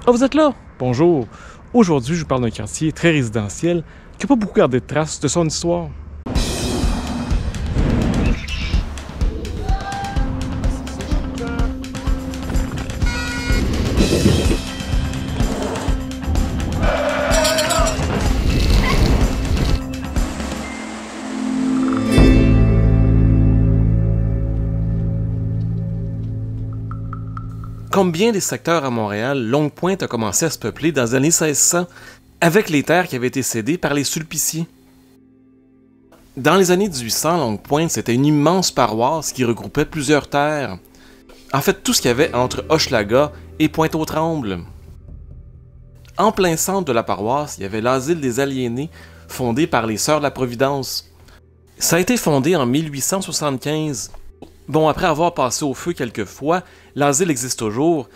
Ah, vous êtes là? Bonjour. Aujourd'hui, je vous parle d'un quartier très résidentiel qui n'a pas beaucoup gardé de traces de son histoire. Comme bien des secteurs à Montréal, Longue-Pointe a commencé à se peupler dans les années 1600, avec les terres qui avaient été cédées par les Sulpiciers. Dans les années 1800, Longue-Pointe, c'était une immense paroisse qui regroupait plusieurs terres. En fait, tout ce qu'il y avait entre Hochelaga et Pointe-aux-Trembles. En plein centre de la paroisse, il y avait l'Asile des Aliénés, fondé par les Sœurs de la Providence. Ça a été fondé en 1875. Bon, après avoir passé au feu quelques fois, l'asile existe toujours,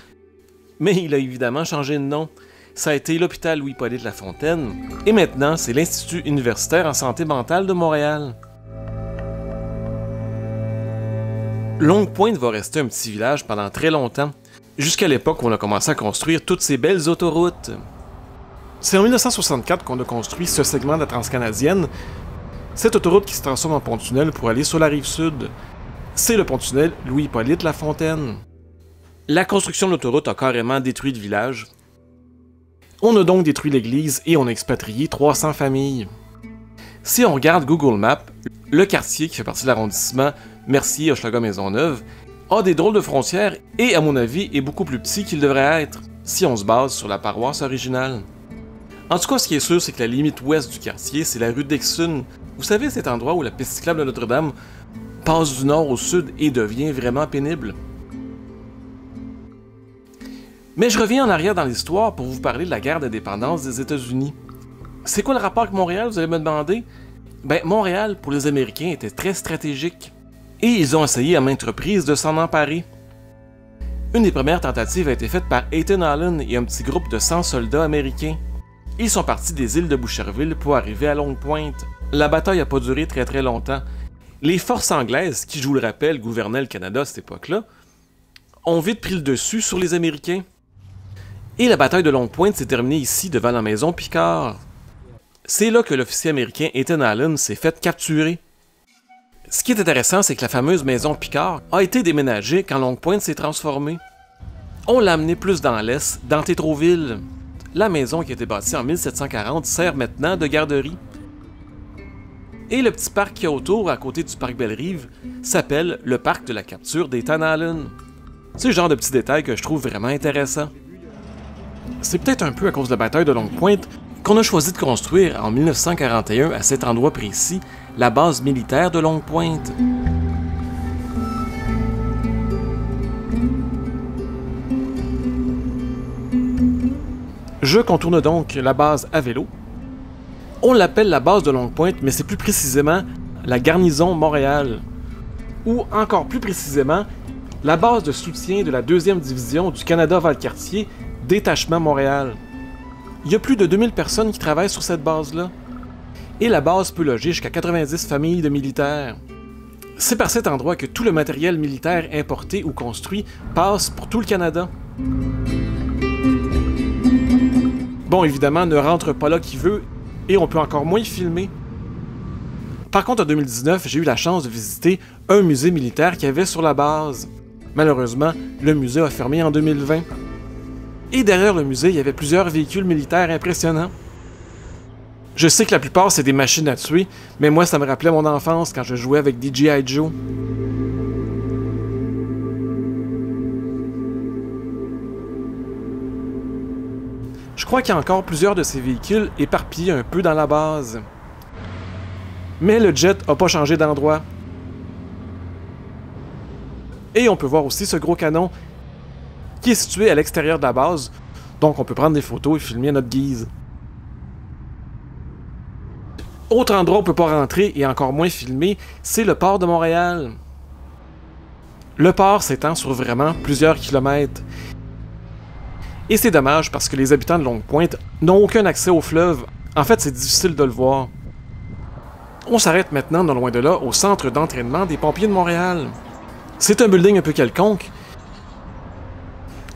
mais il a évidemment changé de nom. Ça a été l'hôpital Louis-Hippolyte Lafontaine, et maintenant, c'est l'Institut universitaire en santé mentale de Montréal. Longue-Pointe va rester un petit village pendant très longtemps, jusqu'à l'époque où on a commencé à construire toutes ces belles autoroutes. C'est en 1964 qu'on a construit ce segment de la Transcanadienne, cette autoroute qui se transforme en pont-tunnel pour aller sur la rive sud. C'est le pont-tunnel Louis-Hippolyte Lafontaine. La construction de l'autoroute a carrément détruit le village. On a donc détruit l'église et on a expatrié 300 familles. Si on regarde Google Maps, le quartier qui fait partie de l'arrondissement Mercier-Hochelaga-Maisonneuve a des drôles de frontières et, à mon avis, est beaucoup plus petit qu'il devrait être, si on se base sur la paroisse originale. En tout cas, ce qui est sûr, c'est que la limite ouest du quartier, c'est la rue d'Exune. Vous savez, cet endroit où la piste cyclable de Notre-Dame passe du nord au sud et devient vraiment pénible. Mais je reviens en arrière dans l'histoire pour vous parler de la guerre d'indépendance des États-Unis. C'est quoi le rapport avec Montréal, vous allez me demander? Ben, Montréal, pour les Américains, était très stratégique. Et ils ont essayé à maintes reprises de s'en emparer. Une des premières tentatives a été faite par Ethan Allen et un petit groupe de 100 soldats américains. Ils sont partis des îles de Boucherville pour arriver à Longue-Pointe. La bataille n'a pas duré très longtemps. Les forces anglaises, qui, je vous le rappelle, gouvernaient le Canada à cette époque-là, ont vite pris le dessus sur les Américains. Et la bataille de Longue-Pointe s'est terminée ici, devant la maison Picard. C'est là que l'officier américain Ethan Allen s'est fait capturer. Ce qui est intéressant, c'est que la fameuse maison Picard a été déménagée quand Longue-Pointe s'est transformée. On l'a amenée plus dans l'est, dans Tétroville. La maison qui a été bâtie en 1740 sert maintenant de garderie. Et le petit parc qu'il y a autour, à côté du parc Belle-Rive, s'appelle le parc de la capture d'Ethan Allen. C'est le genre de petits détails que je trouve vraiment intéressant. C'est peut-être un peu à cause de la bataille de Longue-Pointe qu'on a choisi de construire en 1941 à cet endroit précis la base militaire de Longue-Pointe. Je contourne donc la base à vélo. On l'appelle la base de Longue-Pointe, mais c'est plus précisément la garnison Montréal. Ou encore plus précisément, la base de soutien de la 2e division du Canada-Valcartier, Détachement Montréal. Il y a plus de 2000 personnes qui travaillent sur cette base-là. Et la base peut loger jusqu'à 90 familles de militaires. C'est par cet endroit que tout le matériel militaire importé ou construit passe pour tout le Canada. Bon, évidemment, ne rentre pas là qui veut, et on peut encore moins filmer. Par contre, en 2019, j'ai eu la chance de visiter un musée militaire qu'il y avait sur la base. Malheureusement, le musée a fermé en 2020. Et derrière le musée, il y avait plusieurs véhicules militaires impressionnants. Je sais que la plupart, c'est des machines à tuer, mais moi, ça me rappelait mon enfance quand je jouais avec des G.I. Joe. Je crois qu'il y a encore plusieurs de ces véhicules éparpillés un peu dans la base. Mais le jet n'a pas changé d'endroit. Et on peut voir aussi ce gros canon qui est situé à l'extérieur de la base, donc on peut prendre des photos et filmer à notre guise. Autre endroit où on peut pas rentrer et encore moins filmer, c'est le port de Montréal. Le port s'étend sur vraiment plusieurs kilomètres. Et c'est dommage parce que les habitants de Longue-Pointe n'ont aucun accès au fleuve. En fait, c'est difficile de le voir. On s'arrête maintenant, non loin de là, au centre d'entraînement des pompiers de Montréal. C'est un building un peu quelconque,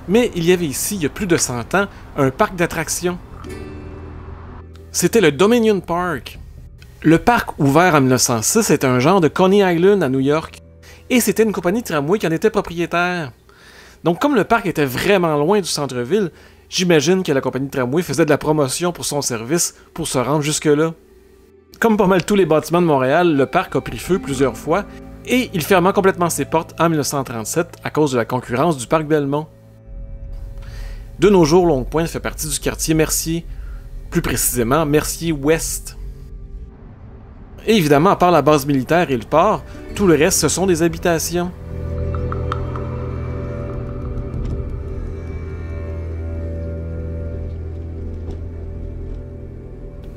Mais il y avait ici, il y a plus de 100 ans, un parc d'attractions. C'était le Dominion Park. Le parc, ouvert en 1906, est un genre de Coney Island à New York. Et c'était une compagnie de tramway qui en était propriétaire. Donc comme le parc était vraiment loin du centre-ville, j'imagine que la compagnie de tramway faisait de la promotion pour son service pour se rendre jusque-là. Comme pas mal tous les bâtiments de Montréal, le parc a pris feu plusieurs fois et il ferma complètement ses portes en 1937 à cause de la concurrence du parc Belmont. De nos jours, Longue-Pointe fait partie du quartier Mercier, plus précisément Mercier-Ouest. Et évidemment, à part la base militaire et le port, tout le reste, ce sont des habitations.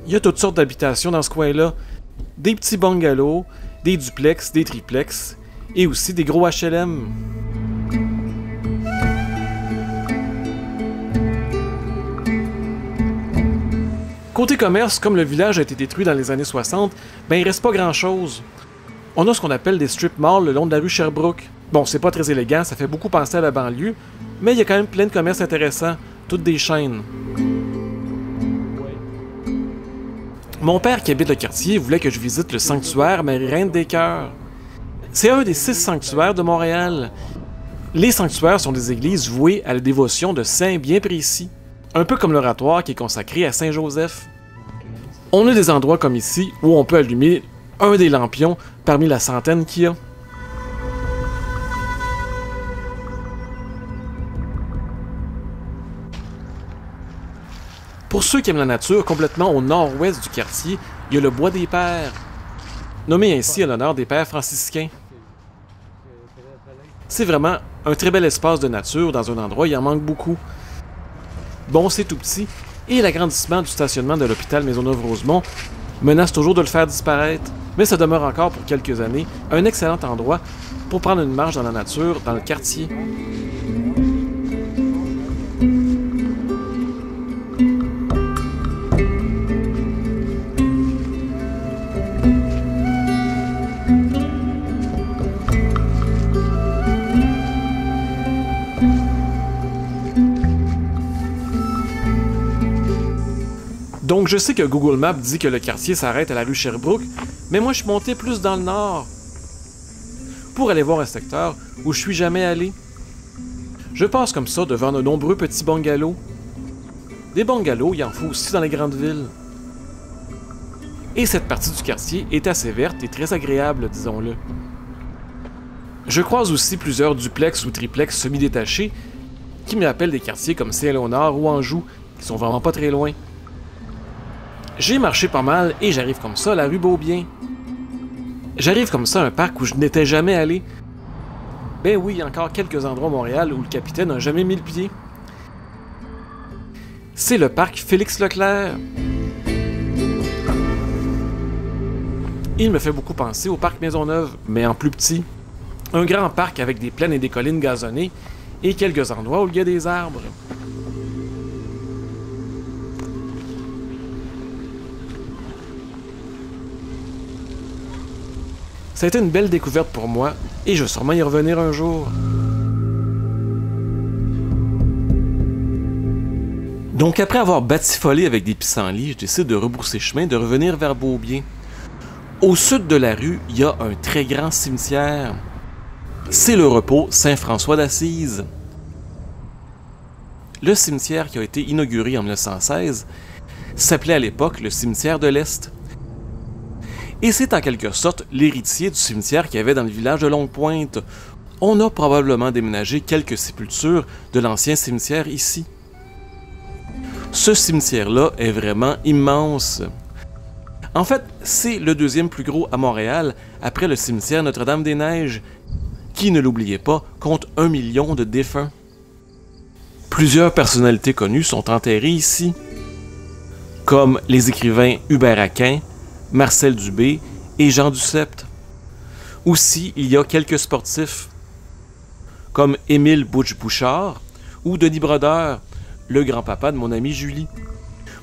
Il y a toutes sortes d'habitations dans ce coin-là. Des petits bungalows, des duplex, des triplex, et aussi des gros HLM. Côté commerce, comme le village a été détruit dans les années 60, ben il reste pas grand-chose. On a ce qu'on appelle des strip malls le long de la rue Sherbrooke. Bon, c'est pas très élégant, ça fait beaucoup penser à la banlieue, mais il y a quand même plein de commerces intéressants, toutes des chaînes. Mon père qui habite le quartier voulait que je visite le sanctuaire Marie-Reine des Cœurs. C'est un des 6 sanctuaires de Montréal. Les sanctuaires sont des églises vouées à la dévotion de saints bien précis, un peu comme l'oratoire qui est consacré à Saint-Joseph. On a des endroits comme ici où on peut allumer un des lampions parmi la centaine qu'il y a. Pour ceux qui aiment la nature, complètement au nord-ouest du quartier, il y a le Bois des Pères, nommé ainsi à l'honneur des pères franciscains. C'est vraiment un très bel espace de nature dans un endroit où il en manque beaucoup. Bon, c'est tout petit, et l'agrandissement du stationnement de l'hôpital Maisonneuve-Rosemont menace toujours de le faire disparaître, mais ça demeure encore pour quelques années un excellent endroit pour prendre une marche dans la nature dans le quartier. Donc je sais que Google Maps dit que le quartier s'arrête à la rue Sherbrooke, mais moi je suis monté plus dans le nord pour aller voir un secteur où je suis jamais allé. Je passe comme ça devant de nombreux petits bungalows. Des bungalows, il en faut aussi dans les grandes villes. Et cette partie du quartier est assez verte et très agréable, disons-le. Je croise aussi plusieurs duplex ou triplex semi-détachés qui me rappellent des quartiers comme Saint-Léonard ou Anjou, qui sont vraiment pas très loin. J'ai marché pas mal et j'arrive comme ça à la rue Beaubien. J'arrive comme ça à un parc où je n'étais jamais allé. Ben oui, il y a encore quelques endroits à Montréal où le capitaine n'a jamais mis le pied. C'est le parc Félix-Leclerc. Il me fait beaucoup penser au parc Maisonneuve, mais en plus petit. Un grand parc avec des plaines et des collines gazonnées et quelques endroits où il y a des arbres. Ça a été une belle découverte pour moi, et je vais sûrement y revenir un jour. Donc après avoir batifolé avec des pissenlits, je décide de rebrousser chemin, de revenir vers Beaubien. Au sud de la rue, il y a un très grand cimetière. C'est le repos Saint-François d'Assise. Le cimetière qui a été inauguré en 1916 s'appelait à l'époque le cimetière de l'Est. Et c'est en quelque sorte l'héritier du cimetière qu'il y avait dans le village de Longue-Pointe. On a probablement déménagé quelques sépultures de l'ancien cimetière ici. Ce cimetière-là est vraiment immense. En fait, c'est le deuxième plus gros à Montréal, après le cimetière Notre-Dame-des-Neiges, qui, ne l'oubliez pas, compte 1 million de défunts. Plusieurs personnalités connues sont enterrées ici, comme les écrivains Hubert Aquin, Marcel Dubé et Jean Ducept. Aussi, il y a quelques sportifs, comme Émile Bouchard ou Denis Brodeur, le grand-papa de mon amie Julie.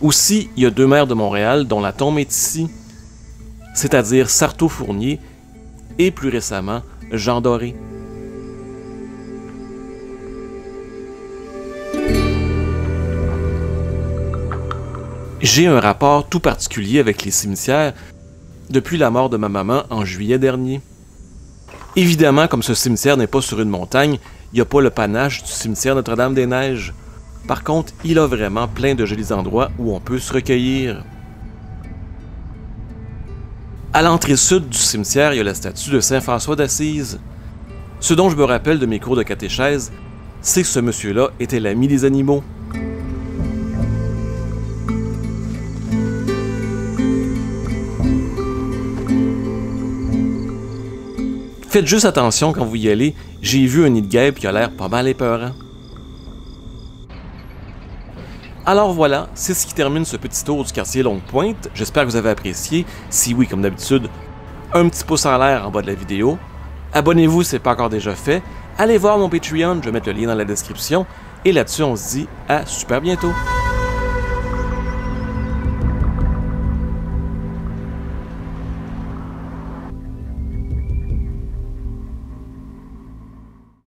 Aussi, il y a 2 maires de Montréal dont la tombe est ici, c'est-à-dire Sarto-Fournier et plus récemment, Jean Doré. J'ai un rapport tout particulier avec les cimetières depuis la mort de ma maman en juillet dernier. Évidemment, comme ce cimetière n'est pas sur une montagne, il n'y a pas le panache du cimetière Notre-Dame-des-Neiges. Par contre, il a vraiment plein de jolis endroits où on peut se recueillir. À l'entrée sud du cimetière, il y a la statue de Saint François d'Assise. Ce dont je me rappelle de mes cours de catéchèse, c'est que ce monsieur-là était l'ami des animaux. Faites juste attention quand vous y allez, j'ai vu un nid de guêpe qui a l'air pas mal épeurant. Alors voilà, c'est ce qui termine ce petit tour du quartier Longue-Pointe. J'espère que vous avez apprécié. Si oui, comme d'habitude, un petit pouce en l'air en bas de la vidéo. Abonnez-vous si ce n'est pas encore déjà fait. Allez voir mon Patreon, je vais mettre le lien dans la description. Et là-dessus, on se dit à super bientôt.